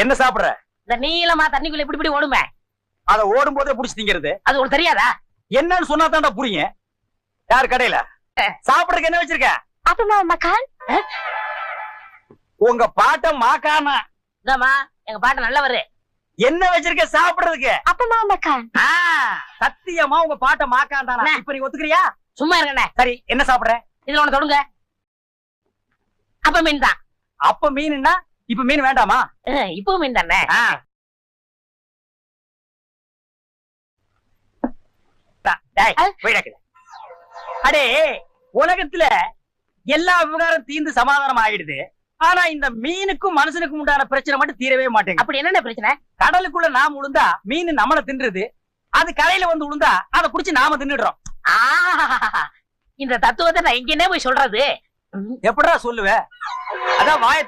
என்ன சாப்பிடுற? இந்த நீளமா தண்ணிக்குள்ள இப்படி இப்படி ஓடுமே, அத ஓடும் போதே புடிச்சு திங்கிறது. அது உனக்கு தெரியாதா? என்னன்னு சொன்னா தான்டா புரியும். யார் கடையில சாப்பிடுறதுக்கு என்ன வச்சிருக்க? அப்பமா மக்கான். உங்க பாட்ட மாக்கானா? இதாம்மா எங்க பாட்டு நல்லவரு. என்ன வச்சிருக்க சாப்பிடுறதுக்கு? அப்பமா மக்கான். சத்தியமா உங்க பாட்ட மாக்காண்டானா? இப்ப நீ ஒத்துக்கிறியா? சும்மா இருக்கண்ணே. சரி, என்ன சாப்பிடுற? இதுல ஒண்ணு தொடுங்க. அப்ப மீன் தான். அப்ப மீன்னா இப்ப மீன் வேண்டாமா? இப்போ மீன் தானே. அடே, உலகத்துல எல்லா விவகாரம் தீர்ந்து சமாதானம் ஆயிடுது. ஆனா இந்த மீனுக்கும் மனுஷனுக்கும் உண்டான பிரச்சனை மட்டும் தீரவே மாட்டேங்குது. அப்படி என்ன பிரச்சனை? கடலுக்குள்ள நாம உளுந்தா மீன் நம்மள தின்றுது. அது கரையில வந்து உளுந்தா அதை புடிச்சு நாம தின்னுடுறோம். இந்த தத்துவத்தை நான் எங்கன்னே போய் சொல்றது? எப்படிடா சொல்லுவ? அதான் வாய